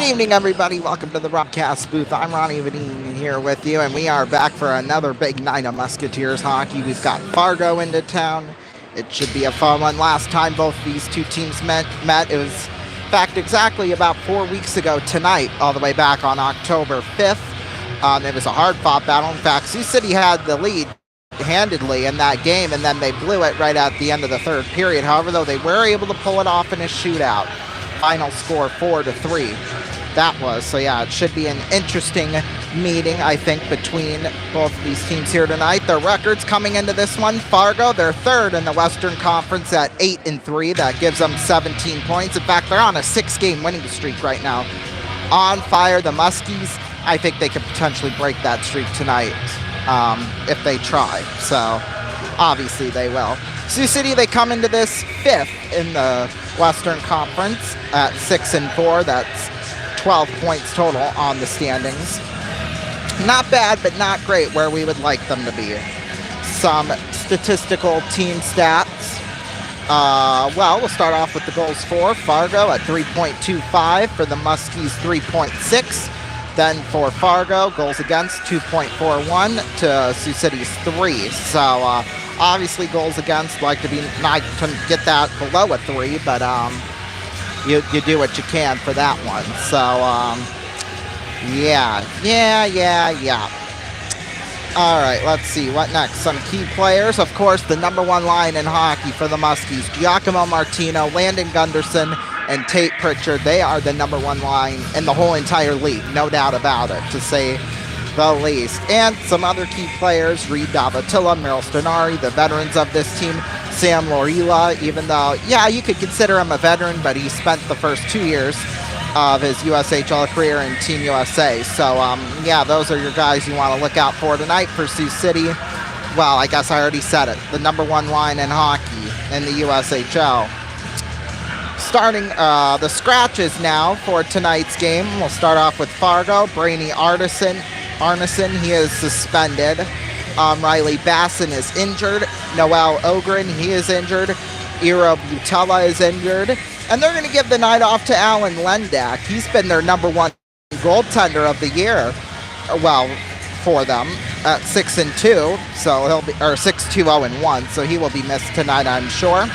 Good evening, everybody. Welcome to the broadcast booth. I'm Ronnie Vadine here with you, and we are back for another big night of Musketeers hockey. We've got Fargo into town. It should be a fun one. Last time both these two teams met, it was, in fact, exactly about 4 weeks ago tonight, all the way back on October 5th. It was a hard-fought battle. In fact, Sioux City had the lead handedly in that game, and then they blew it right at the end of the third period. However, though, they were able to pull it off in a shootout. Final score 4-3. That was. So yeah, it should be an interesting meeting, I think, between both of these teams here tonight. Their records coming into this one: Fargo, they're third in the Western Conference at 8-3. That gives them 17 points. In fact, they're on a 6-game winning streak right now. On fire, the Muskies. I think they could potentially break that streak tonight if they try. So obviously they will. Sioux City, they come into this fifth in the Western Conference at 6-4. That's 12 points total on the standings. Not bad, but not great where we would like them to be. Some statistical team stats. Well, we'll start off with the goals for Fargo at 3.25, for the Muskies 3.6. Then for Fargo, goals against 2.41 to Sioux City's 3. So obviously goals against, like to get that below a 3, but you do what you can for that one. So yeah. All right, let's see what next. Some key players, of course, the number one line in hockey for the Muskies: Giacomo Martino, Landon Gunderson, and Tate Pritchard. They are the number one line in the whole entire league, no doubt about it, to say the least. And some other key players: Reed Davatilla, Merrill Stenari, the veterans of this team. Sam Lorila, even though, yeah, you could consider him a veteran, but he spent the first 2 years of his USHL career in Team USA. So, yeah, those are your guys you want to look out for tonight for Sioux City. Well, I guess I already said it. The number one line in hockey in the USHL. Starting the scratches now for tonight's game. We'll start off with Fargo. Brainy Arneson, he is suspended. Riley Basson is injured. Noel Ogren, he is injured. Iro Butella is injured. And they're going to give the night off to Alan Lendak. He's been their number one goaltender of the year. Well, for them at 6-2. So he'll be, or 6-2-0-1. So he will be missed tonight, I'm sure.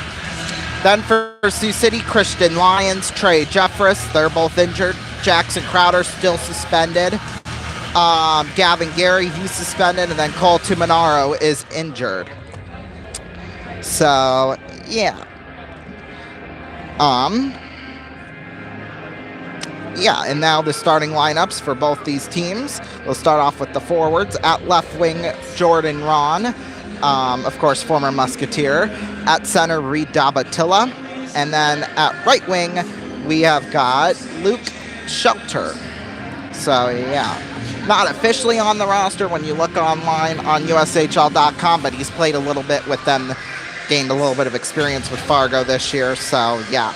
Then for Sioux City, Christian Lyons, Trey Jeffress, they're both injured. Jackson Crowder still suspended. Gavin Gary, he's suspended, and then Cole Tumanaro is injured. So, yeah. Yeah, and now the starting lineups for both these teams. We'll start off with the forwards. At left wing, Jordan Ron, of course, former Musketeer. At center, Reed Dabatilla. And then at right wing, we have got Luke Shelter. So, yeah. Not officially on the roster when you look online on USHL.com, but he's played a little bit with them, gained a little bit of experience with Fargo this year, so yeah.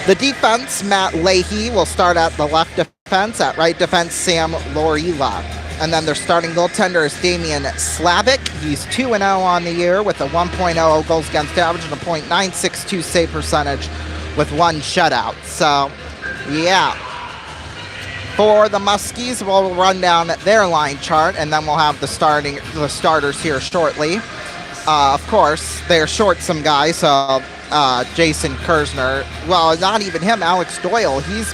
The defense, Matt Leahy will start at the left defense. At right defense, Sam Lorila. And then their starting goaltender is Damian Slavic. He's 2-0 on the year with a 1.00 goals against average and a .962 save percentage with 1 shutout. So, yeah. For the Muskies, we'll run down their line chart, and then we'll have the starters here shortly. Of course, they're short some guys, so Jason Kersner, well, not even him, Alex Doyle, his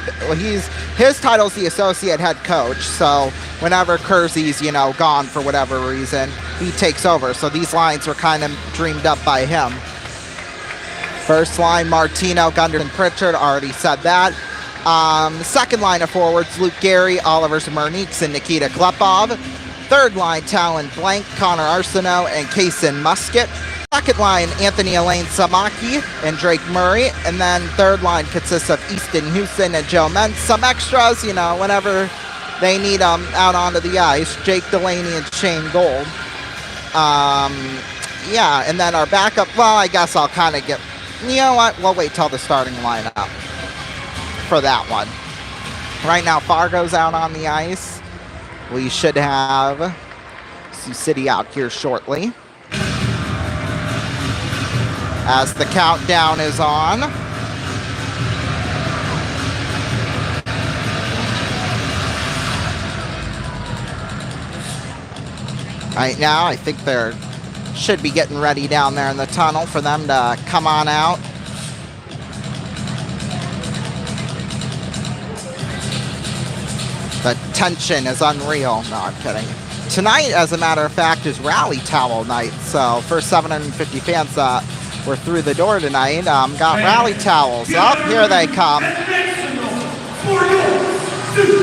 title's the associate head coach, so whenever Kersey's, gone for whatever reason, he takes over. So these lines were kind of dreamed up by him. First line, Martino, Gunderson, Pritchard, already said that. Second line of forwards, Luke Gary, Oliver Zmerniks, and Nikita Klepov. Third line, Talon Blank, Connor Arsenault, and Kaysen Musket. Second line, Anthony Elaine Samaki and Drake Murray. And then third line consists of Easton Houston and Joe Mentz. Some extras, whenever they need them out onto the ice. Jake Delaney and Shane Gold. Yeah, and then our backup, well, I guess I'll kind of get, you know what, we'll wait till the starting lineup for that one. Right now, Fargo's out on the ice. We should have Sioux City out here shortly. as the countdown is on. Right now, I think they're should be getting ready down there in the tunnel for them to come on out. The tension is unreal. No, I'm kidding. Tonight, as a matter of fact, is rally towel night. So for 750 fans that were through the door tonight, got rally towels. Up, here they come.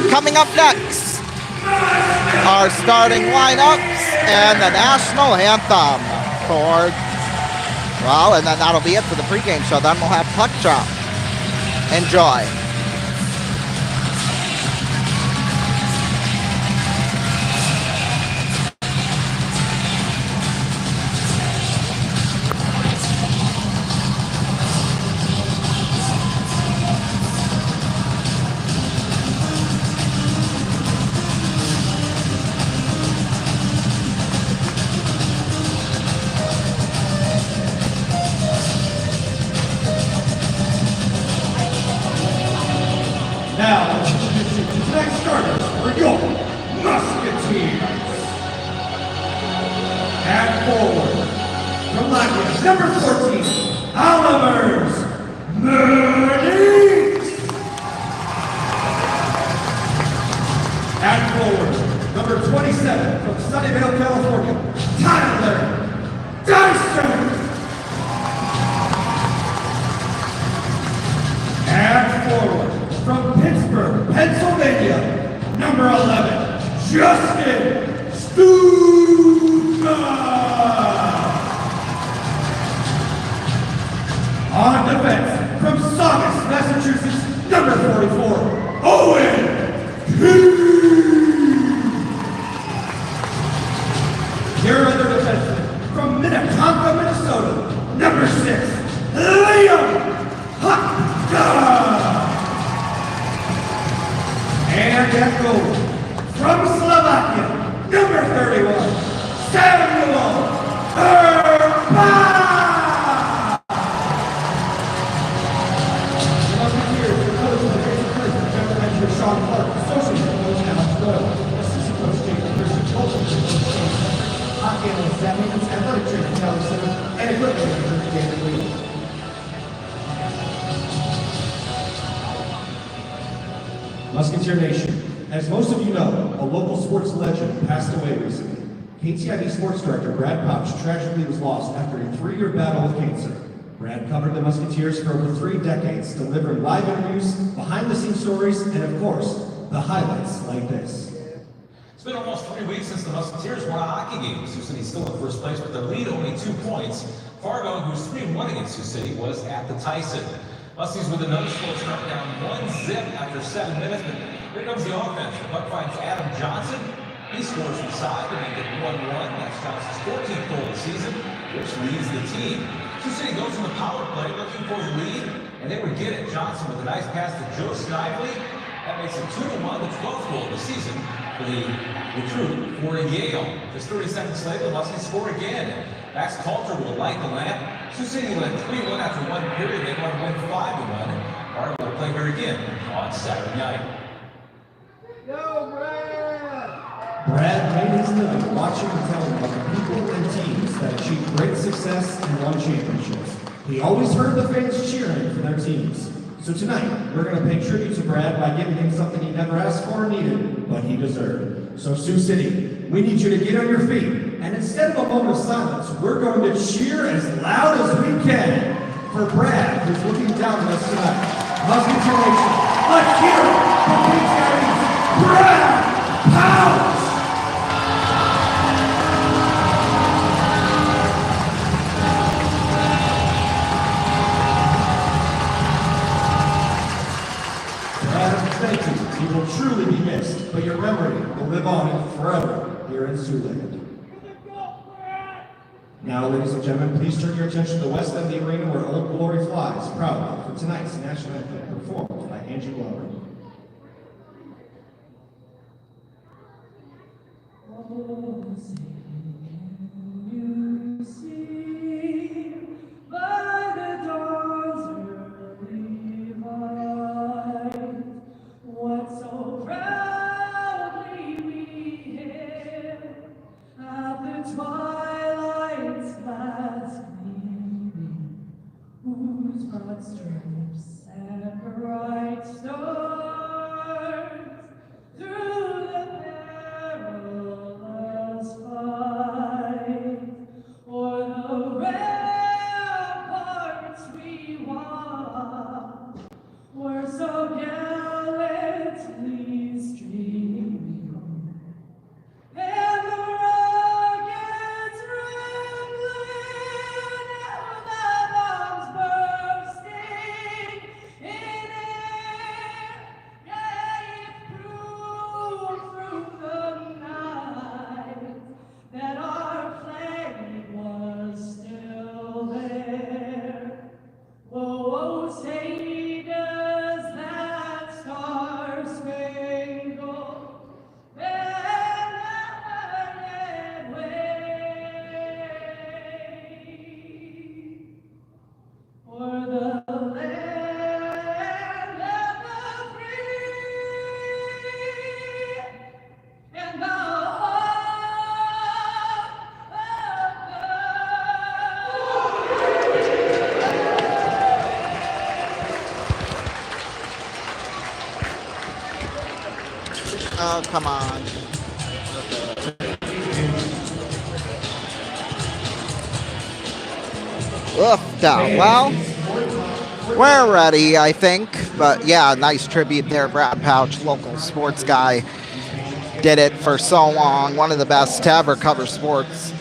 Coming up next, our starting lineups and the national anthem for, well, and then that'll be it for the pregame show. Then we'll have puck drop. Enjoy. Now, let's introduce you to tonight's starters for your Musketeers. At forward, from Latvia, number 14, Oliver's Murdy. At forward, number 27, from Sunnyvale, California, Tyler Dyson. And forward, from Pittsburgh, Pennsylvania, number 11, Justin Stuka. On defense, from Saugus, Massachusetts, number 44, Owen P. Your other defenseman, from Minnetonka, Minnesota, number 6, Liam Hutta. And at goal, from Slovakia, number 31, Samuel Urban. The Musketeers are coached by Jason Clinton, general manager Sean Clark, associate coach Alex Doyle, assistant coach Jacob Christian, culture coach hockey analyst Sam Higgins, athletic trainer Tyler Simmons, and equipment manager David Lee. Musketeer Nation, as most of you know, a local sports legend passed away recently. KTIV sports director Brad Pouch tragically was lost after a 3-year battle with cancer. Brad covered the Musketeers for over 3 decades, delivering live interviews, behind-the-scenes stories, and of course, the highlights like this. It's been almost 3 weeks since the Musketeers won a hockey game. Sioux City's still in first place with the lead only 2 points. Fargo, who's 3-1 against Sioux City, was at the Tyson. Muskies with another slow start, down 1-0 after 7 minutes, but here comes the offense. The puck finds Adam Johnson. He scores from the side to make it 1-1. That's Johnson's 14th goal of the season, which leads the team. Sioux City goes in the power play, looking for the lead, and they would get it. Johnson with a nice pass to Joe Snively. That makes it 2-1, the 12th goal of the season for the recruit for Yale. Just 30 seconds later, the Muskies score again. Max Coulter will light the lamp. Sioux City led 3-1 after 1 period. They want to win 5-1. Fargo will play here again on Saturday night. Go, Brad! Brad made his living watching and telling about the people and teams that achieved great success and won championships. He always heard the fans cheering for their teams. So tonight, we're going to pay tribute to Brad by giving him something he never asked for or needed, but he deserved. So Sioux City, we need you to get on your feet. And instead of a moment of silence, we're going to cheer as loud as we can for Brad, who's looking down on us tonight. Musketeer Nation, let's hear it for PTI's Brad Pouch! Brad, thank you. You will truly be missed, but your memory will live on forever here in Siouxland. Now, ladies and gentlemen, please turn your attention to the west end of the arena where Old Glory flies proudly for tonight's national anthem performed by Angie Glover. What so proudly we hailed, Oh, come on. Oof, well, we're ready, I think. But yeah, nice tribute there. Brad Pouch, local sports guy, did it for so long. One of the best to ever cover sports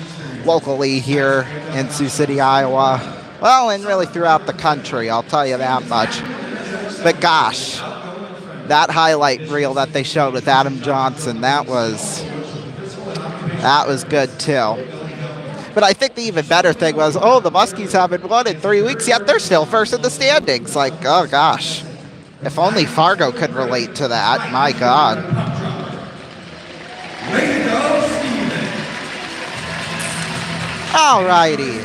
locally here in Sioux City, Iowa. Well, and really throughout the country, I'll tell you that much. But gosh, that highlight reel that they showed with Adam Johnson, that was good too. But I think the even better thing was, oh, the Muskies haven't won in 3 weeks yet. They're still first in the standings. Like, oh gosh. If only Fargo could relate to that. My God. All righty.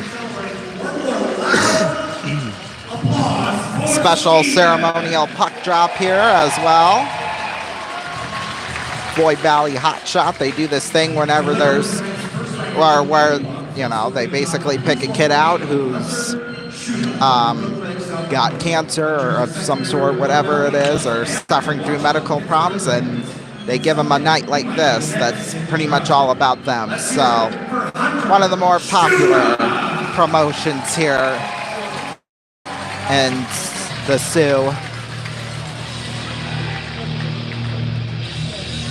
Special ceremonial puck drop here as well. Floyd Valley Hot Shot. They do this thing whenever there's, or where, you know, they basically pick a kid out who's got cancer or of some sort, whatever it is, or suffering through medical problems, and they give them a night like this that's pretty much all about them. So one of the more popular promotions here in the Sioux.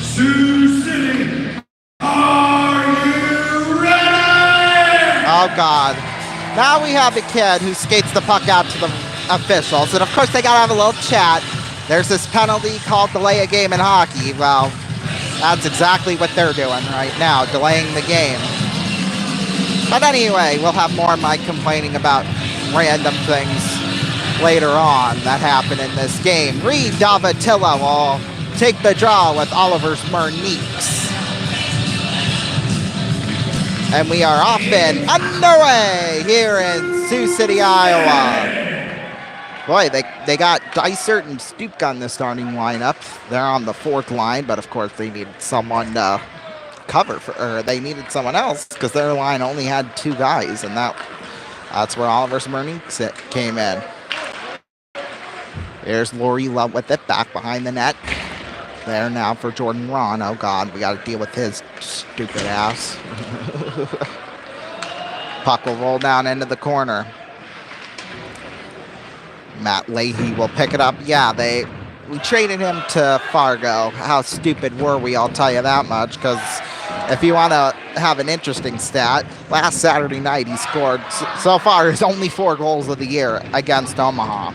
Sioux City, are you ready? Oh, God. Now we have the kid who skates the puck out to the officials. And, of course, they got to have a little chat. There's this penalty called delay a game in hockey. Well, that's exactly what they're doing right now, delaying the game. But anyway, we'll have more of my complaining about random things later on that happen in this game. Reed Davatilla will take the draw with Oliver's Merniques. And we are off and underway here in Sioux City, Iowa. Boy, they got Dysert and Stupka on the starting lineup. They're on the fourth line, but of course they needed someone to cover for, or they needed someone else because their line only had 2 guys, and that's where Oliver's Merniques came in. There's Lori Love with it, back behind the net. There now for Jordan Ron. Oh, God, we got to deal with his stupid ass. Puck will roll down into the corner. Matt Leahy will pick it up. Yeah, we traded him to Fargo. How stupid were we? I'll tell you that much, because if you want to have an interesting stat, last Saturday night he scored, so far, his only 4 goals of the year against Omaha.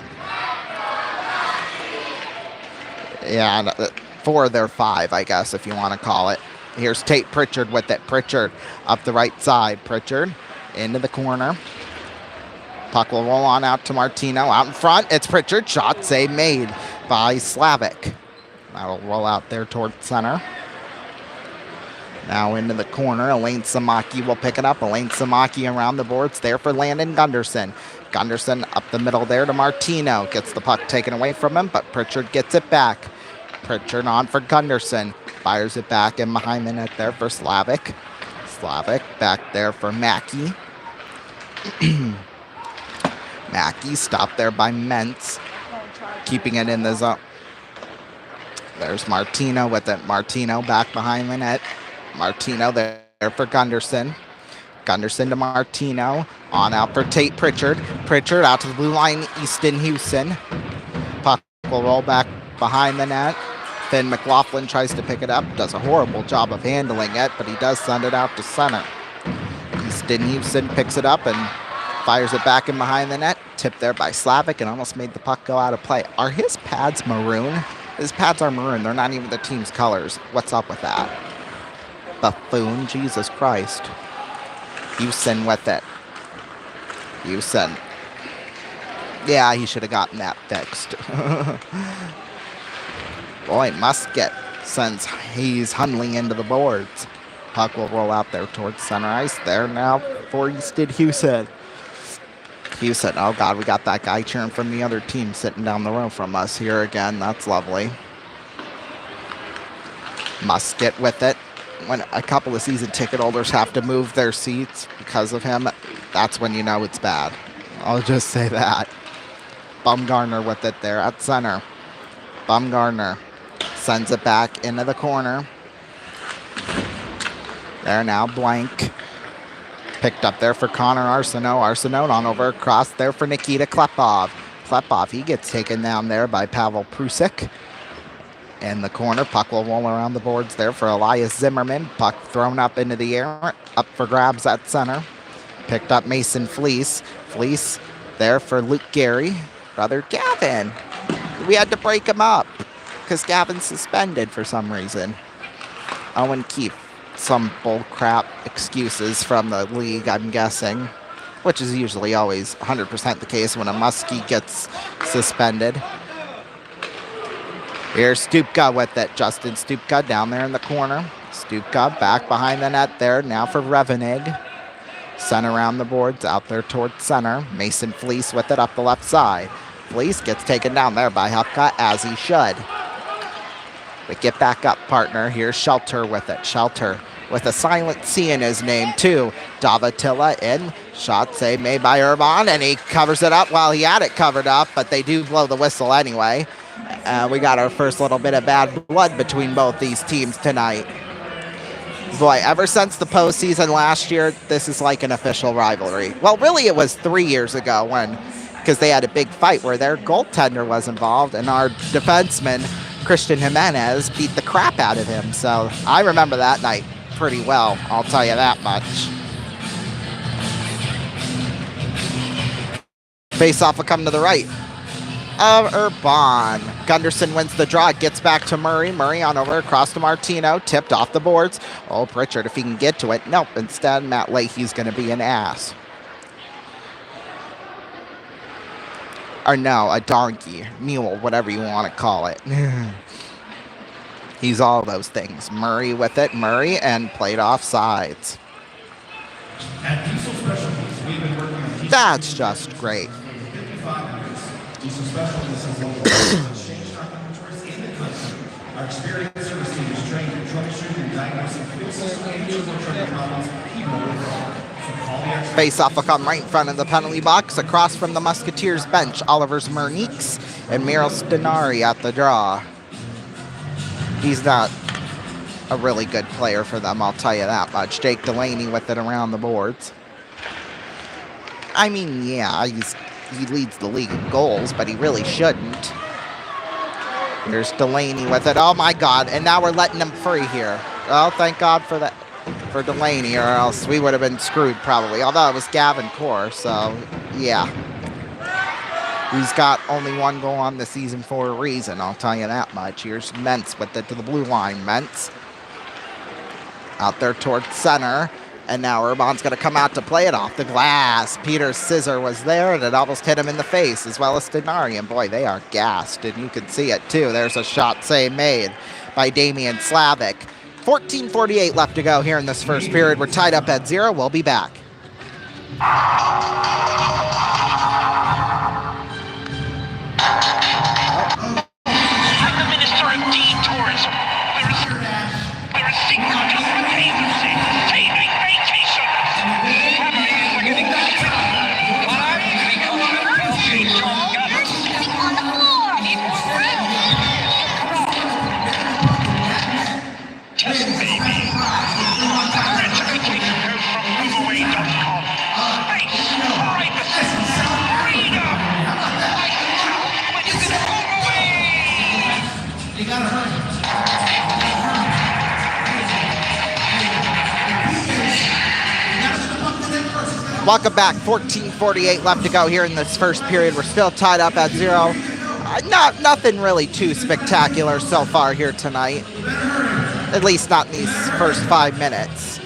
Yeah, 4 of their 5, I guess, if you want to call it. Here's Tate Pritchard with it. Pritchard up the right side. Pritchard into the corner. Puck will roll on out to Martino. Out in front, it's Pritchard. Shot save made by Slavic. That'll roll out there toward center. Now into the corner. Elaine Samaki will pick it up. Elaine Samaki around the boards there for Landon Gunderson. Gunderson up the middle there to Martino. Gets the puck taken away from him, but Pritchard gets it back. Pritchard on for Gunderson. Fires it back in behind the net there for Slavic. Slavic back there for Mackey. Mackey stopped there by Mentz. Keeping it in the zone. There's Martino with it. Martino back behind the net. Martino there for Gunderson. Gunderson to Martino. On out for Tate Pritchard. Pritchard out to the blue line. Easton Houston. Puck will roll back behind the net. Finn McLaughlin tries to pick it up. Does a horrible job of handling it, but he does send it out to center. Easton Houston picks it up and fires it back in behind the net. Tipped there by Slavic and almost made the puck go out of play. Are his pads maroon? His pads are maroon. They're not even the team's colors. What's up with that? Buffoon. Jesus Christ. Houston with it. Houston. Yeah, he should have gotten that fixed. Boy, Musket sends Hayes Hundling into the boards. Puck will roll out there towards center ice. There now for Easton Houston. Houston, oh God, we got that guy cheering from the other team sitting down the road from us here again. That's lovely. Musket with it. When a couple of season ticket holders have to move their seats because of him, that's when you know it's bad. I'll just say that. Bumgarner with it there at center. Bumgarner Sends it back into the corner. There now, Blank. Picked up there for Connor Arsenault. Arsenault on over across there for Nikita Klepov. Klepov, he gets taken down there by Pavel Prusik. In the corner, puck will roll around the boards there for Elias Zimmerman. Puck thrown up into the air, up for grabs at center. Picked up Mason Fleece. Fleece there for Luke Gary. Brother Gavin. We had to break him up because Gavin's suspended for some reason. Owen Keefe. Some bull crap excuses from the league, I'm guessing, which is usually always 100% the case when a Muskie gets suspended. Here's Stupka with it. Justin Stupka down there in the corner. Stupka back behind the net there. Now for Revenig. Sent around the boards out there towards center. Mason Fleece with it up the left side. Fleece gets taken down there by Hupka, as he should. But get back up, partner. Here's Shelter with it. Shelter with a silent C in his name, too. Davatilla in. Shot save made by Urban, and he covers it up. Well, he had it covered up, but they do blow the whistle anyway. We got our first little bit of bad blood between both these teams tonight. Boy, ever since the postseason last year, this is like an official rivalry. Well, really, it was 3 years ago because they had a big fight where their goaltender was involved, and our defenseman, Christian Jimenez, beat the crap out of him. So I remember that night pretty well, I'll tell you that much. Face-off will come to the right of Urban. Gunderson wins the draw, gets back to Murray. Murray on over across to Martino, tipped off the boards. Oh, Pritchard, if he can get to it. Nope, instead Matt Leahy's going to be an ass. Or no, a donkey, mule, whatever you want to call it. He's all those things. Murray with it. Murray, and played off sides. That's just great. Our experienced service team is trained in troubleshooting and diagnosing fixes and problems, even overall. Face-off will come right in front of the penalty box, across from the Musketeers bench. Oliver's Merniques and Miro Stenari at the draw. He's not a really good player for them, I'll tell you that much. Jake Delaney with it around the boards. I mean, yeah, he leads the league in goals, but he really shouldn't. Here's Delaney with it. Oh, my God. And now we're letting him free here. Well, thank God for that, for Delaney, or else we would have been screwed probably. Although it was Gavin Core, so yeah. He's got only one goal on the season for a reason, I'll tell you that much. Here's Mentz with it to the blue line. Mentz out there towards center. And now Urban's going to come out to play it off the glass. Peter's scissor was there, and it almost hit him in the face, as well as Stenari. And boy, they are gassed, and you can see it too. There's a shot save made by Damian Slavic. 14:48 left to go here in this first period. We're tied up at 0. We'll be back. I'm the Minister of Detourism. We're a secret government agency saving vacationers. Family is like an executive. Why? Because of the wealthy John Government. On the floor! I need more bread! Just baby. Rich vacation goes from moveaway.com. Space, privacy, freedom! Like now, when you can move away! You gotta hurry. Welcome back. 14:48 left to go here in this first period. We're still tied up at 0. Nothing really too spectacular so far here tonight. At least not in these first 5 minutes.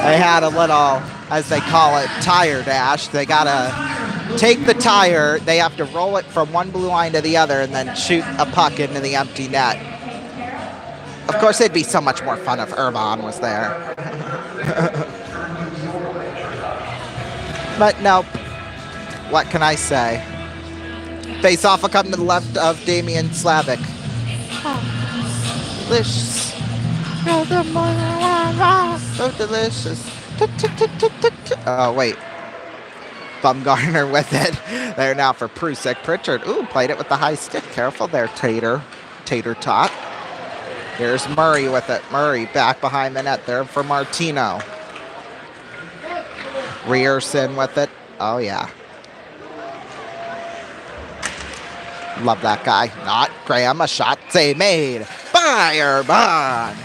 They had a little, as they call it, tire dash. They gotta take the tire. They have to roll it from one blue line to the other and then shoot a puck into the empty net. Of course, it'd be so much more fun if Urban was there. But nope. What can I say? Face off will come to the left of Damian Slavic. Oh, delicious. So delicious. Oh, wait. Bumgarner with it. There now for Prusik. Pritchard, ooh, played it with the high stick. Careful there, Tater Tot. Here's Murray with it. Murray back behind the net there for Martino. Rierson with it. Oh, yeah. Love that guy. Not Graham. A shot save made by Urban.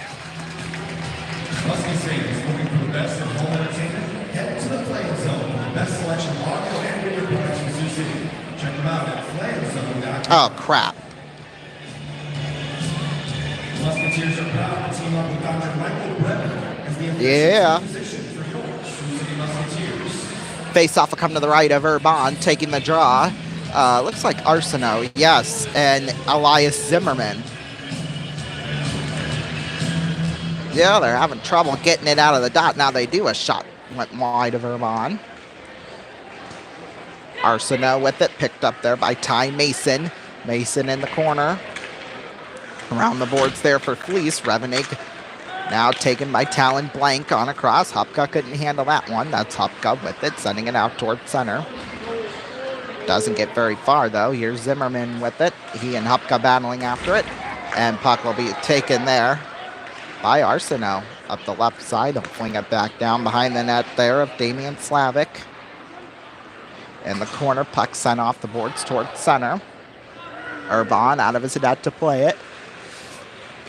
Muskie State looking for the best in home entertainment. Head to the Flame Zone for the best selection of audio and video products in Sioux City. Check them out at flamezone.com. Oh, crap. Musketeers are proud to team up with Dr. Michael Brennan as the Yeah. musician for your Sioux City Musketeers. Face off will come to the right of Urban, taking the draw. Looks like Arsenault, yes, and Elias Zimmerman. Yeah, they're having trouble getting it out of the dot. Now they do. A shot went wide of Urban. Arsenault with it, picked up there by Ty Mason. Mason in the corner. Around the boards there for Fleece. Revenig now taken by Talon Blank on a cross. Hupka couldn't handle that one. That's Hupka with it, sending it out towards center. Doesn't get very far, though. Here's Zimmerman with it. He and Hupka battling after it. And puck will be taken there by Arsenault. Up the left side. He'll fling it back down behind the net there of Damian Slavic. In the corner, puck sent off the boards towards center. Urban out of his net to play it.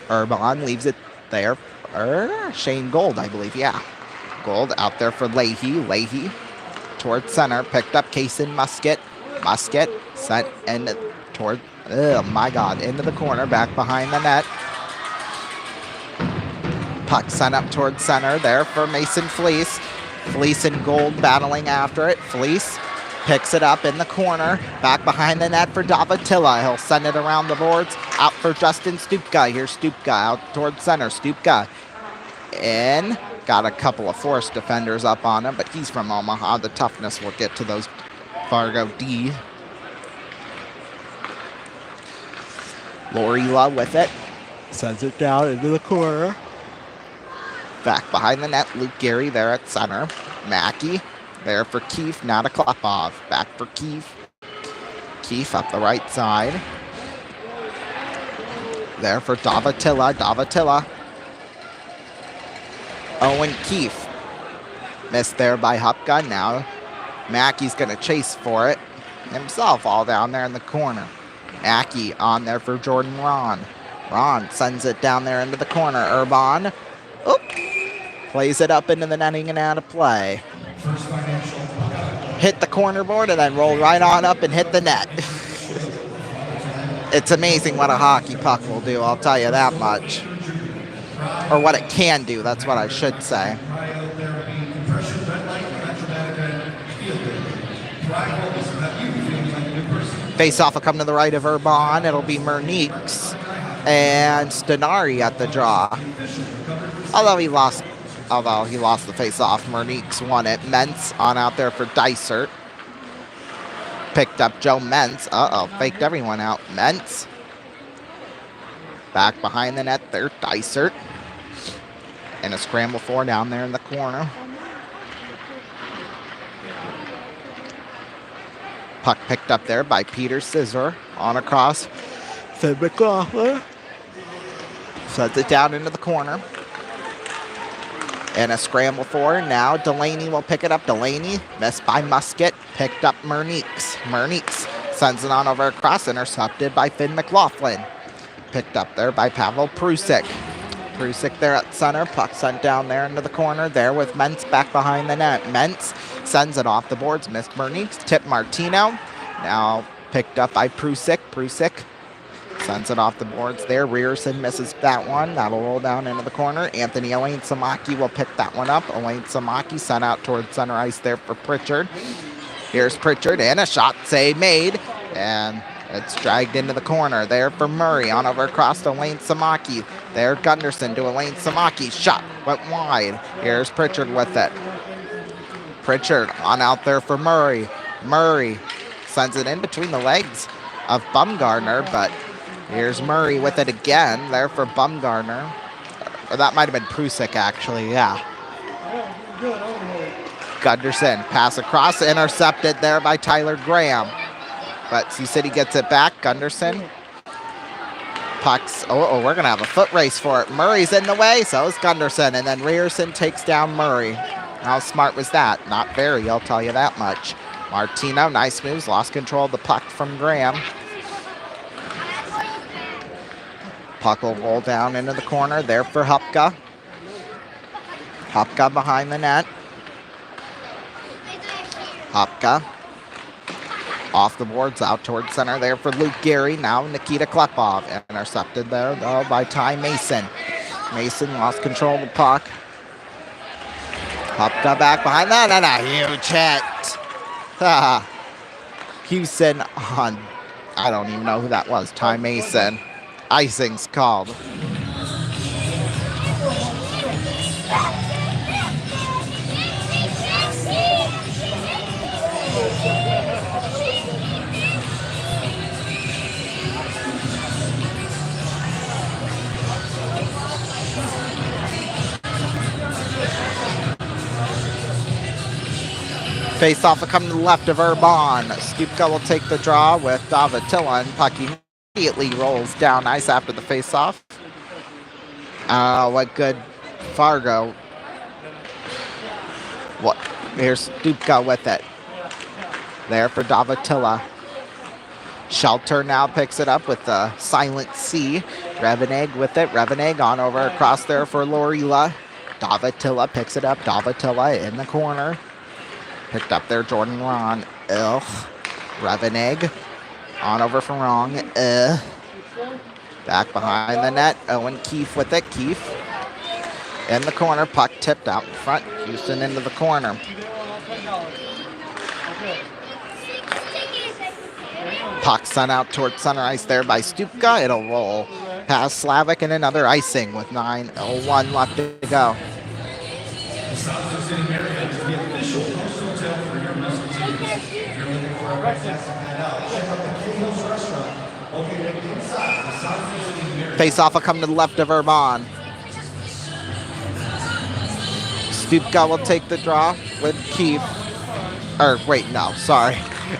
Urban leaves it there. Shane Gold, I believe. Yeah. Gold out there for Leahy. Leahy towards center. Picked up Kaysen Musket. Musket sent in toward, oh my God, into the corner, back behind the net. Puck sent up towards center there for Mason Fleece. Fleece and Gold battling after it. Fleece picks it up in the corner, back behind the net for Davatilla. He'll send it around the boards, out for Justin Stupka. Here's Stupka out towards center. Stupka in. Got a couple of forced defenders up on him, but he's from Omaha. The toughness will get to those Fargo D. Lorila with it. Sends it down into the corner. Back behind the net, Luke Gary there at center. Mackey there for Keefe, not a Klepov. Back for Keefe. Keefe up the right side. There for Davatilla. Davatilla. Owen Keefe. Missed there by Hupka. Now Mackey's going to chase for it himself, all down there in the corner. Mackey on there for Jordan Ron. Ron sends it down there into the corner. Urban. Oop. Plays it up into the netting and out of play. Hit the corner board and then roll right on up and hit the net. It's amazing what a hockey puck will do, I'll tell you that much. Or what it can do, that's what I should say. Face-off will come to the right of Urban. It'll be Merniques and Stenari at the draw. Although he lost the face-off, Merniques won it. Mentz on out there for Dysert. Picked up Joe Mentz. Uh-oh, faked everyone out. Mentz. Back behind the net there, Dysert. And a scramble for down there in the corner. Puck picked up there by Peter Scissor. On across. Finn McLaughlin. Sets it down into the corner. And a scramble for now. Delaney will pick it up. Delaney missed by Musket. Picked up Merniques. Merniques sends it on over across. Intercepted by Finn McLaughlin. Picked up there by Pavel Prusik. Prusik there at center. Puck sent down there into the corner. There with Mentz back behind the net. Mentz sends it off the boards. Missed Merniques. Tip Martino. Now picked up by Prusik. Prusik sends it off the boards there. Rierson misses that one. That'll roll down into the corner. Anthony Elaine Samaki will pick that one up. Elaine Samaki sent out towards center ice there for Pritchard. Here's Pritchard and a shot save made. And it's dragged into the corner there for Murray. On over across to Elaine Samaki. There Gunderson to Elaine Samaki. Shot went wide. Here's Pritchard with it. Pritchard on out there for Murray. Murray sends it in between the legs of Bumgarner, but here's Murray with it again there for Bumgarner. Or that might have been Prusik, actually, yeah. Gunderson, pass across, intercepted there by Tyler Graham. But Sioux City gets it back. Gunderson. Pucks. Oh, we're going to have a foot race for it. Murray's in the way, so is Gunderson. And then Rierson takes down Murray. How smart was that? Not very, I'll tell you that much. Martino, nice moves, lost control of the puck from Graham. Puck will roll down into the corner there for Hupka. Hupka behind the net. Hupka. Off the boards, out towards center there for Luke Gary. Now Nikita Klepov. Intercepted there, though, by Ty Mason. Mason lost control of the puck. Hupka back behind that, and a huge hit. Houston on, I don't even know who that was, Ty Mason. Icing's called. Face off will come to the left of Urban. Stupka will take the draw with Davatilla, and puck immediately rolls down ice after the face off. What good Fargo. What? Here's Stupka with it. There for Davatilla. Shelter now picks it up with the silent C. Reveneg with it. Reveneg on over across there for Lorila. Davatilla picks it up. Davatilla in the corner. Picked up there, Jordan Ron. Reveneg. On over for Wrong. Back behind the net. Owen Keefe with it. Keefe in the corner. Puck tipped out in front. Houston into the corner. Puck sent out towards center ice there by Stupka. It'll roll past Slavic and another icing with 9:01 left to go. Face off will come to the left of Urban. Stupka will take the draw with Keefe. Or wait, no, sorry.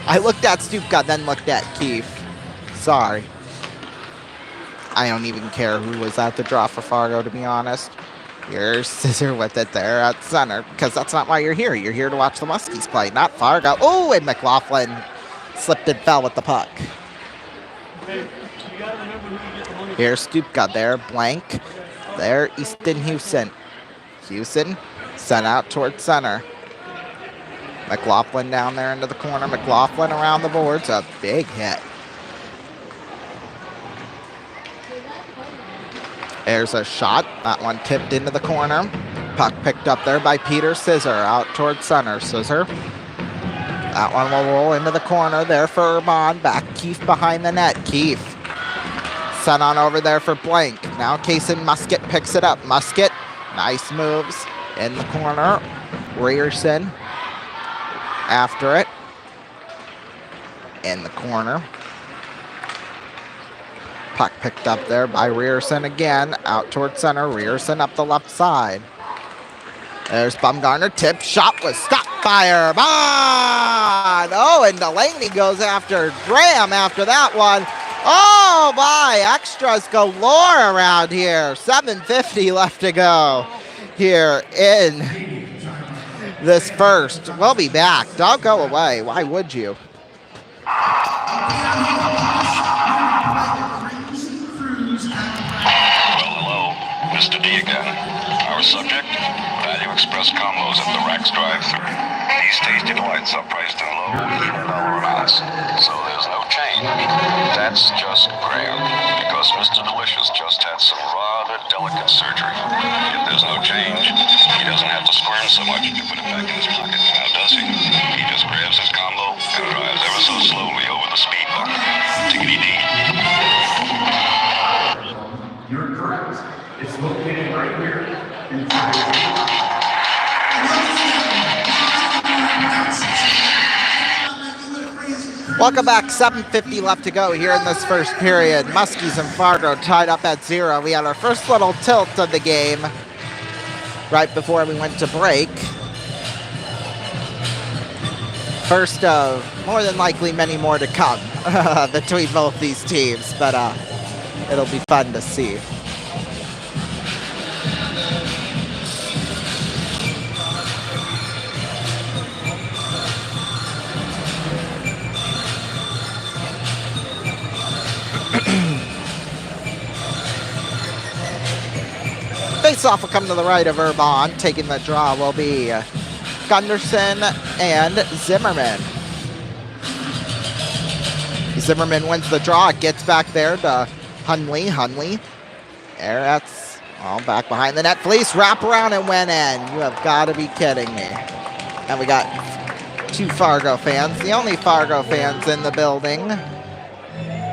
I looked at Stupka, then looked at Keefe. Sorry. I don't even care who was at the draw for Fargo, to be honest. Here's Scissor with it there at center, because that's not why you're here. You're here to watch the Muskies play, not Fargo. Oh, and McLaughlin slipped and fell with the puck. Here's Stupka there, blank. There, Easton Houston. Houston sent out towards center. McLaughlin down there into the corner. McLaughlin around the boards. A big hit. There's a shot. That one tipped into the corner. Puck picked up there by Peter Scissor out towards center. Scissor. That one will roll into the corner there for Urban. Back Keefe behind the net. Keefe sent on over there for Blank. Now Kaysen Musket picks it up. Musket. Nice moves in the corner. Rierson after it. In the corner. Puck picked up there by Rierson again. Out towards center. Rierson up the left side. There's Bumgarner. Tip shot was stopped by Urban. Oh, and Delaney goes after Graham after that one. Oh my, extras galore around here. 7:50 left to go here in this first. We'll be back. Don't go away. Why would you? Hello, Mr. D again. Our subject, Value Express combos at the Rax drive-thru. These tasty delights are priced in low $1 amounts, so there's no change. That's just Graham, because Mr. Delicious just had some rather delicate surgery. If there's no change, he doesn't have to squirm so much to put it back in his pocket. Now does he? He just grabs his combo and drives ever so slowly over the speed bump. Tickety-dee. You're correct. It's located right here in Welcome back. 7:50 left to go here in this first period. Muskies and Fargo tied up at 0. We had our first little tilt of the game right before we went to break. First of more than likely many more to come between both these teams, but it'll be fun to see. Face-off will come to the right of Urban. Taking the draw will be Gunderson and Zimmerman. Zimmerman wins the draw, gets back there to Hunley. Hunley, there, that's all back behind the net. Fleece, wrap around and went in. You have got to be kidding me. And we got 2 Fargo fans, the only Fargo fans in the building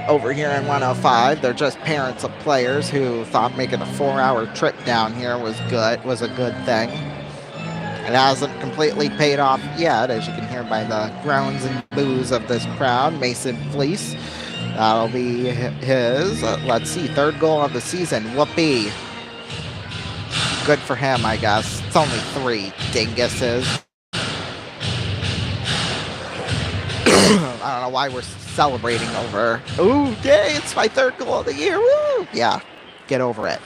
over here in 105. They're just parents of players who thought making a 4-hour trip down here was a good thing. It hasn't completely paid off yet, as you can hear by the groans and boos of this crowd. Mason Fleece, that'll be his, let's see, 3rd goal of the season. Whoopee. Good for him, I guess. It's only 3 dinguses. I don't know why we're celebrating over. Ooh, yay, it's my 3rd goal of the year. Woo! Yeah, get over it.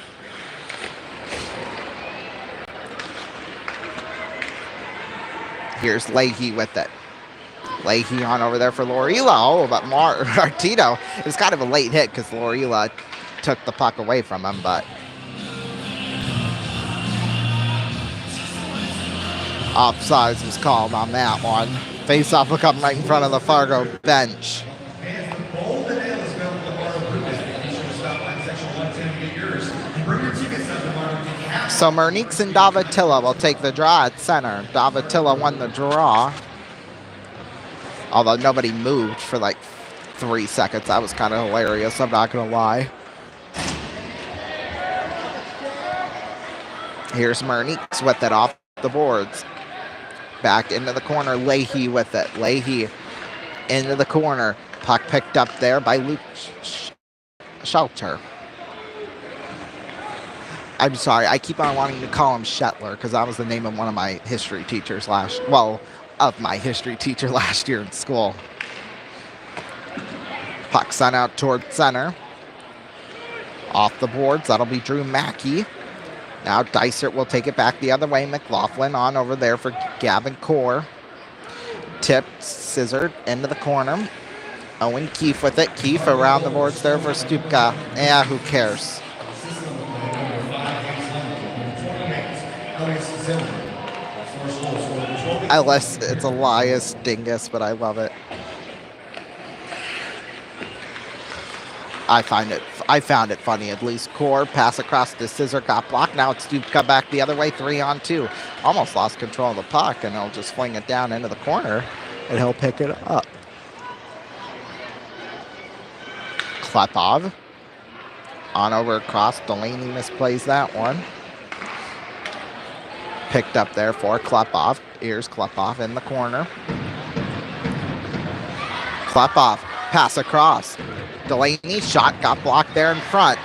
Here's Leahy with it. Leahy on over there for Lorila. Oh, but Martino, it was kind of a late hit because Lorila took the puck away from him, but offsides was called on that one. Face-off will come right in front of the Fargo bench. So Merniks and Davatilla will take the draw at center. Davatilla won the draw. Although nobody moved for like 3 seconds. That was kind of hilarious, I'm not going to lie. Here's Merniks with it off the boards. Back into the corner. Leahy with it. Leahy into the corner. Puck picked up there by Luke Shelter. I'm sorry, I keep on wanting to call him Shetler because that was the name of one of my history teachers of my history teacher last year in school. Puck sent out toward center. Off the boards, that'll be Drew Mackey. Now Dysert will take it back the other way. McLaughlin on over there for Gavin Core. Tipped, scissored into the corner. Owen Keefe with it. Keefe around the boards there for Stupka. Yeah, who cares? It's Elias Dingus, but I love it. I found it funny, at least. Core, pass across the scissor, got blocked. Now it's Stupka back the other way, 3-on-2. Almost lost control of the puck, and he'll just fling it down into the corner, and he'll pick it up. Klepov on over across. Delaney misplays that one. Picked up there for Klepov. Here's Klepov in the corner. Klepov, pass across. Delaney, shot, got blocked there in front.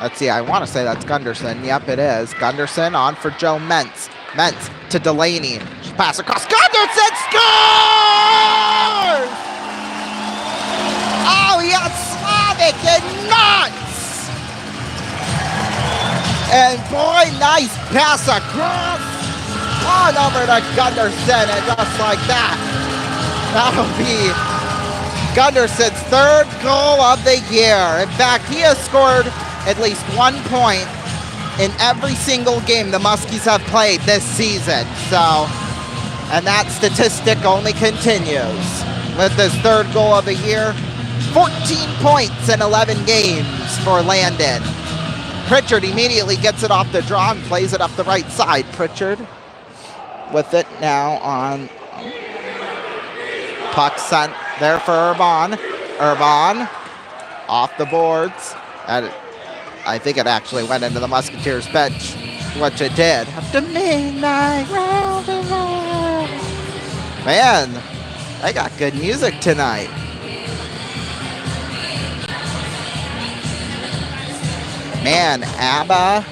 Let's see, I want to say that's Gunderson. Yep, it is. Gunderson on for Joe Mentz. Mentz to Delaney. Pass across. Gunderson scores! Oh, yeah, Slavic and nuts! And boy, nice pass across. On over to Gunderson, and just like that, that'll be Gunderson's 3rd goal of the year. In fact, he has scored at least 1 point in every single game the Muskies have played this season. So, and that statistic only continues with his 3rd goal of the year. 14 points in 11 games for Landon. Pritchard immediately gets it off the draw and plays it up the right side. Pritchard with it now on puck sent there for Urban. Urban off the boards. And I think it actually went into the Musketeers bench, which it did. After midnight round and round. Man, they got good music tonight. Man, ABBA.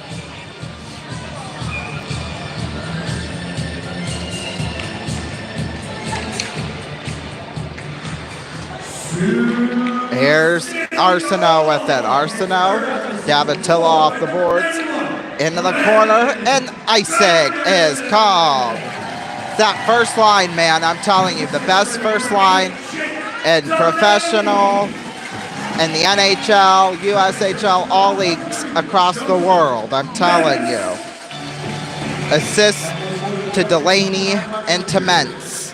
Here's Arsenault with it. Arsenault, Davatilla off the boards, into the corner, and icing is called. That first line, man, I'm telling you, the best first line in professional and the NHL, USHL, all leagues across the world. I'm telling you. Assists to Delaney and to Mentz.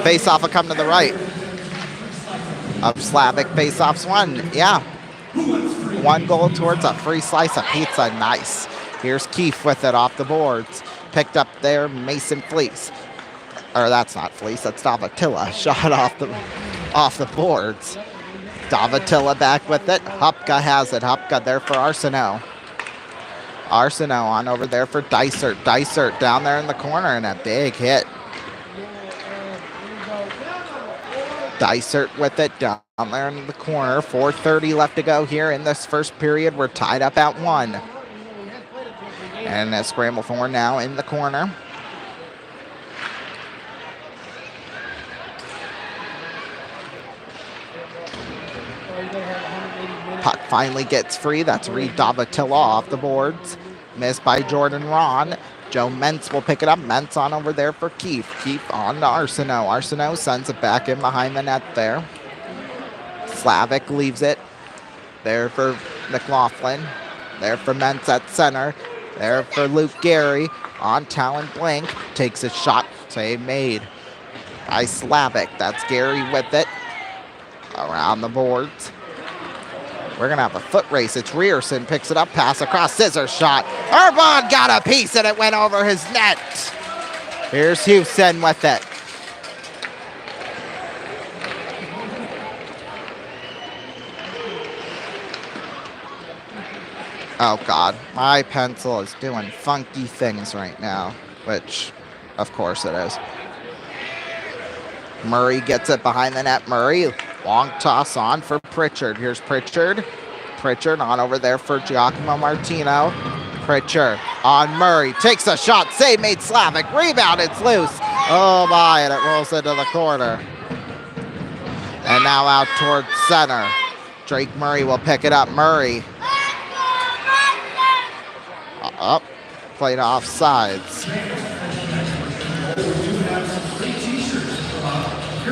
Face-off will come to the right of Slavic. Face-offs one. Yeah. 1 goal towards a free slice of pizza. Nice. Here's Keefe with it off the boards. Picked up there, Mason Fleece. Or that's not Fleece, that's Davatilla. Shot off the boards. Davatilla back with it. Hupka has it. Hupka there for Arsenault. Arsenault on over there for Dysert. Dysert down there in the corner and a big hit. Dysert with it down there in the corner. 4:30 left to go here in this first period. We're tied up at 1. And a scramble for now in the corner. Puck finally gets free. That's Reed Davatilla off the boards. Missed by Jordan Ron. Joe Mentz will pick it up. Mentz on over there for Keefe. Keefe on to Arsenault. Arsenault sends it back in behind the net there. Slavic leaves it. There for McLaughlin. There for Mentz at center. There for Luke Gary. On Talon Blank. Takes a shot. Save made by Slavic. That's Gary with it. Around the boards. We're going to have a foot race. It's Rierson. Picks it up. Pass across. Scissor shot. Urbon got a piece and it went over his net. Here's Houston with it. Oh, God. My pencil is doing funky things right now, which, of course, it is. Murray gets it behind the net. Murray, long toss on for Pritchard. Here's Pritchard. Pritchard on over there for Giacomo Martino. Pritchard on Murray. Takes a shot. Save made Slavic. Rebound. It's loose. Oh, my. And it rolls into the corner. And now out towards center. Drake Murray will pick it up. Murray. Up. Played off sides. Here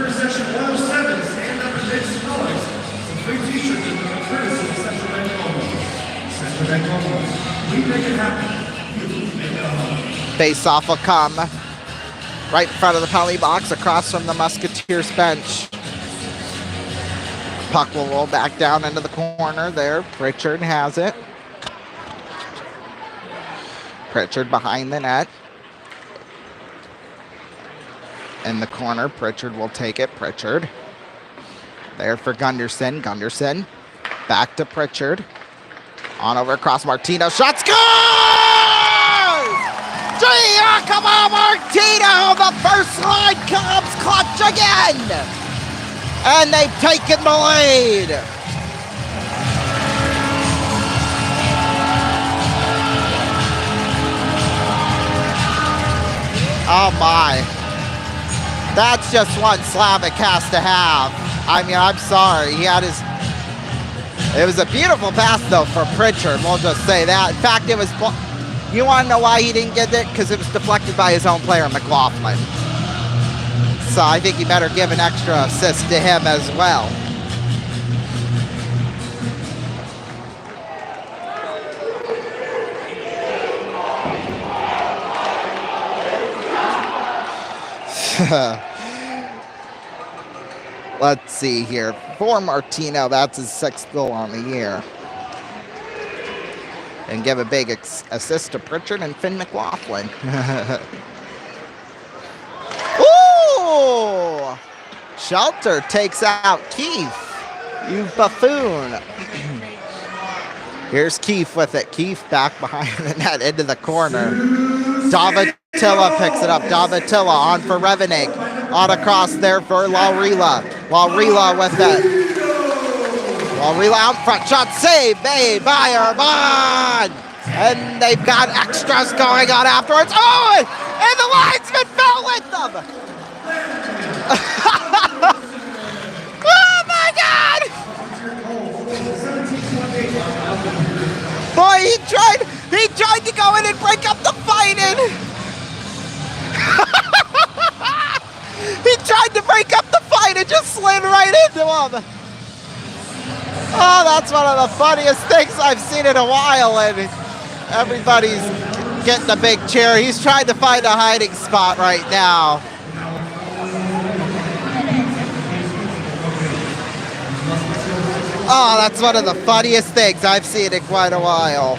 is section 107. Stand up and make some noise. Some free t-shirts are going to courtesy of Central Bank Home. Central Bank Home. We make it happen. You make it home. Face-off will come right in front of the penalty box across from the Musketeers bench. Puck will roll back down into the corner there. Pritchard has it. Pritchard behind the net. In the corner, Pritchard will take it. Pritchard. There for Gunderson. Gunderson. Back to Pritchard. On over across Martino. Shot scores! Giacomo Martino! The first line comes clutch again! And they've taken the lead! Oh my. That's just what Slavic has to have. I mean, I'm sorry. He had his... It was a beautiful pass, though, for Pritchard. We'll just say that. In fact, it was... You want to know why he didn't get it? Because it was deflected by his own player, McLaughlin. So I think you better give an extra assist to him as well. Let's see here. For Martino, that's his 6th goal on the year. And give a big assist to Pritchard and Finn McLaughlin. Ooh! Shelter takes out Keefe. You buffoon. Here's Keefe with it. Keefe back behind the net into the corner. Davatilla picks it up. Davatilla on for Revenig. On across there for Laurila. Laurila with it. Laurila out front. Shot saved made by Urbon. And they've got extras going on afterwards. Oh, and the linesman fell with them. Oh my God! Boy, he tried to go in and break up the fighting. He tried to break up the fight and just slid right into him. Oh, that's one of the funniest things I've seen in a while, and everybody's getting a big cheer. He's trying to find a hiding spot right now. Oh, that's one of the funniest things I've seen in quite a while.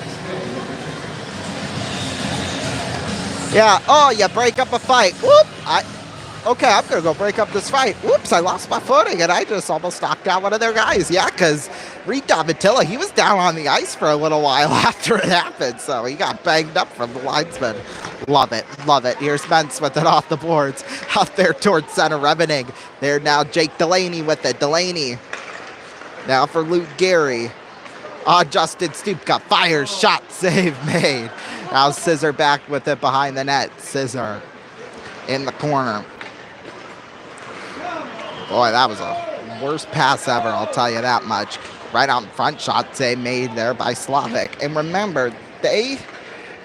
Yeah, oh, you break up a fight. Whoop, okay, I'm going to go break up this fight. Whoops, I lost my footing, and I just almost knocked out one of their guys. Yeah, because Reed Davatilla, he was down on the ice for a little while after it happened, so he got banged up from the linesman. Love it, love it. Here's Mentz with it off the boards. Out there towards center, Revening. There now Jake Delaney with it. Delaney now for Luke Gary. Justin Stupka fires, shot, save made. Now Scissor back with it behind the net. Scissor in the corner. Boy, that was a worst pass ever, I'll tell you that much. Right out in front, shot save made there by Slavic. And remember,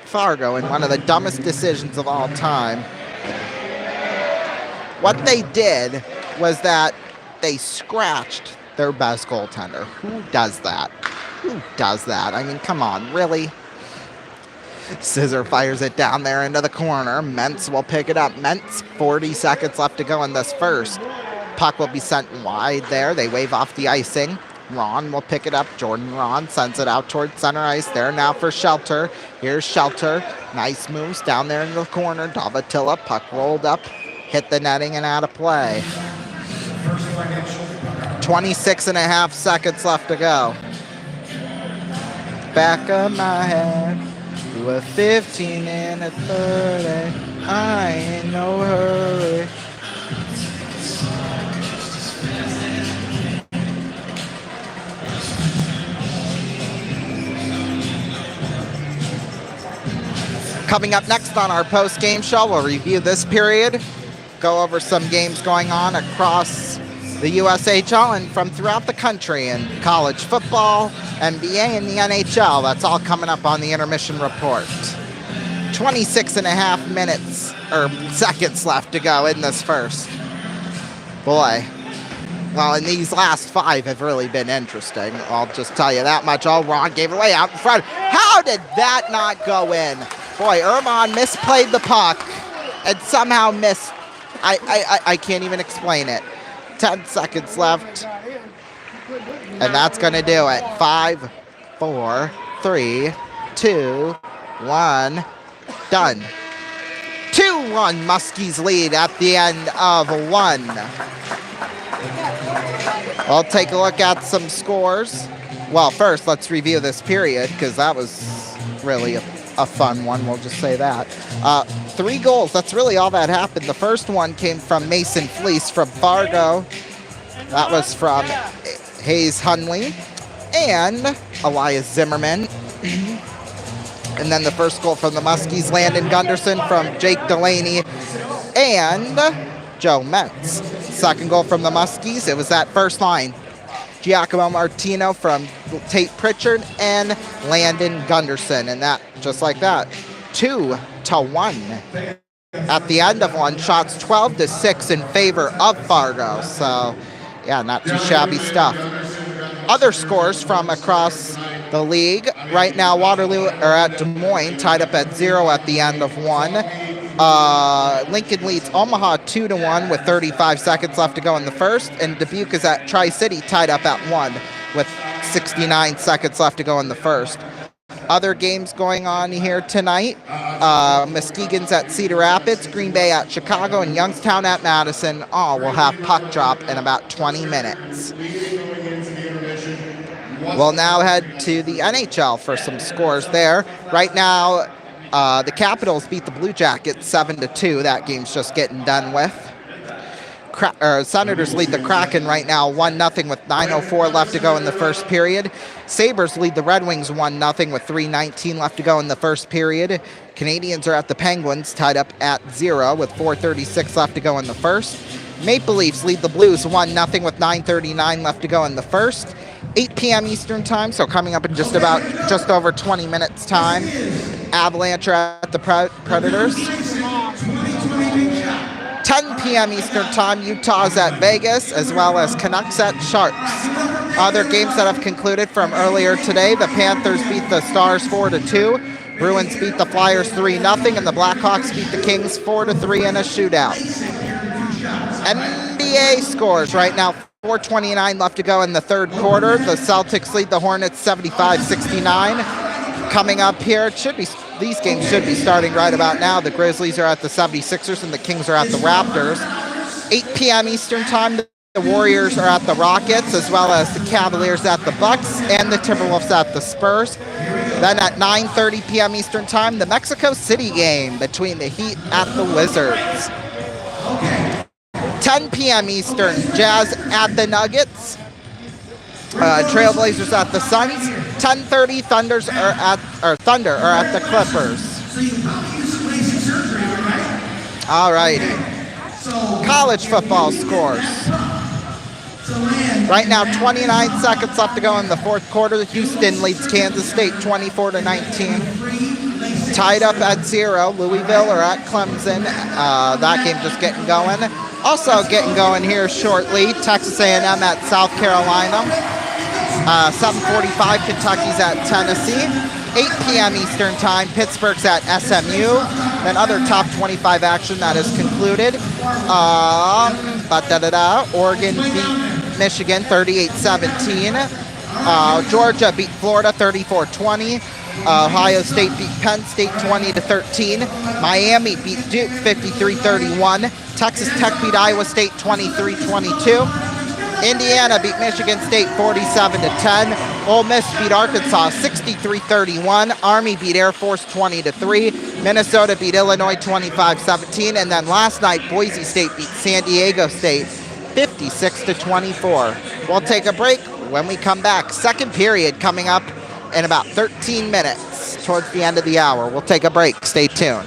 Fargo, in one of the dumbest decisions of all time, what they did was that they scratched their best goaltender. Who does that? Who does that? I mean, come on, really? Scissor fires it down there into the corner. Mentz will pick it up. Mentz, 40 seconds left to go in this first. Puck will be sent wide there. They wave off the icing. Ron will pick it up. Jordan Ron sends it out towards center ice there now for Shelter. Here's Shelter. Nice moves down there in the corner. Davatilla, puck rolled up, hit the netting and out of play. 26 and a half seconds left to go. Back of my head. With 15 and a 30, I ain't no hurry. Coming up next on our post-game show, we'll review this period, go over some games going on across the USHL and from throughout the country in college football, NBA, and the NHL. That's all coming up on the intermission report. 26 and a half minutes, or seconds left to go in this first. Boy. Well, and these last 5 have really been interesting. I'll just tell you that much. Oh, Ron gave it away out in front. How did that not go in? Boy, Irman misplayed the puck and somehow missed. I can't even explain it. 10 seconds left. And that's going to do it. 5, 4, 3, 2, 1. Done. 2-1 Muskies lead at the end of 1. I'll take a look at some scores. Well, first, let's review this period because that was really a fun one. We'll just say that. 3 goals. That's really all that happened. The first one came from Mason Fleece from Fargo. That was from Hayes Hunley and Elias Zimmerman. And then the first goal from the Muskies, Landon Gunderson from Jake Delaney and Joe Mentz. Second goal from the Muskies, it was that first line. Giacomo Martino from Tate Pritchard and Landon Gunderson. And that, just like that, 2-1. At the end of 1, shots 12-6 in favor of Fargo. So, yeah, not too shabby stuff. Other scores from across the league. Right now, Waterloo are at Des Moines, tied up at 0 at the end of 1. Lincoln leads Omaha 2-1 with 35 seconds left to go in the first. And Dubuque is at Tri-City, tied up at 1 with 69 seconds left to go in the first. Other games going on here tonight. Muskegon's at Cedar Rapids, Green Bay at Chicago, and Youngstown at Madison. All will have puck drop in about 20 minutes. We'll now head to the NHL for some scores there. Right now, the Capitals beat the Blue Jackets 7-2. That game's just getting done with. Senators lead the Kraken right now 1-0 with 9:04 left to go in the first period. Sabres lead the Red Wings 1-0 with 3:19 left to go in the first period. Canadians are at the Penguins tied up at 0 with 4:36 left to go in the first. Maple Leafs lead the Blues 1-0 with 9:39 left to go in the first. 8 p.m. Eastern time, so coming up in just over 20 minutes time. Avalanche are at the Predators. 10 p.m. Eastern time, Utah's at Vegas, as well as Canucks at Sharks. Other games that have concluded from earlier today, the Panthers beat the Stars 4-2. Bruins beat the Flyers 3-0, and the Blackhawks beat the Kings 4-3 in a shootout. NBA scores right now, 4:29 left to go in the third quarter. The Celtics lead the Hornets 75-69. Coming up here, these games should be starting right about now. The Grizzlies are at the 76ers and the Kings are at the Raptors. 8 p.m. Eastern time, the Warriors are at the Rockets, as well as the Cavaliers at the Bucks and the Timberwolves at the Spurs. Then at 9:30 p.m. Eastern time, the Mexico City game between the Heat at the Wizards. 10 p.m. Eastern, Jazz at the Nuggets. Trailblazers at the Suns. 10:30, Thunder are at the Clippers. All righty. College football scores. Right now, 29 seconds left to go in the fourth quarter. Houston leads Kansas State 24-19. Tied up at 0. Louisville are at Clemson. That game just getting going. Also getting going here shortly, Texas A&M at South Carolina. 7:45, Kentucky's at Tennessee. 8 p.m. Eastern time, Pittsburgh's at SMU. Then other top 25 action that is concluded. Oregon beat Michigan 38-17. Georgia beat Florida 34-20. Ohio State beat Penn State 20-13. Miami beat Duke 53-31. Texas Tech beat Iowa State 23-22. Indiana beat Michigan State 47-10. Ole Miss beat Arkansas 63-31. Army beat Air Force 20-3. Minnesota beat Illinois 25-17. And then last night, Boise State beat San Diego State 56-24. We'll take a break. When we come back, second period coming up in about 13 minutes towards the end of the hour. We'll take a break. Stay tuned.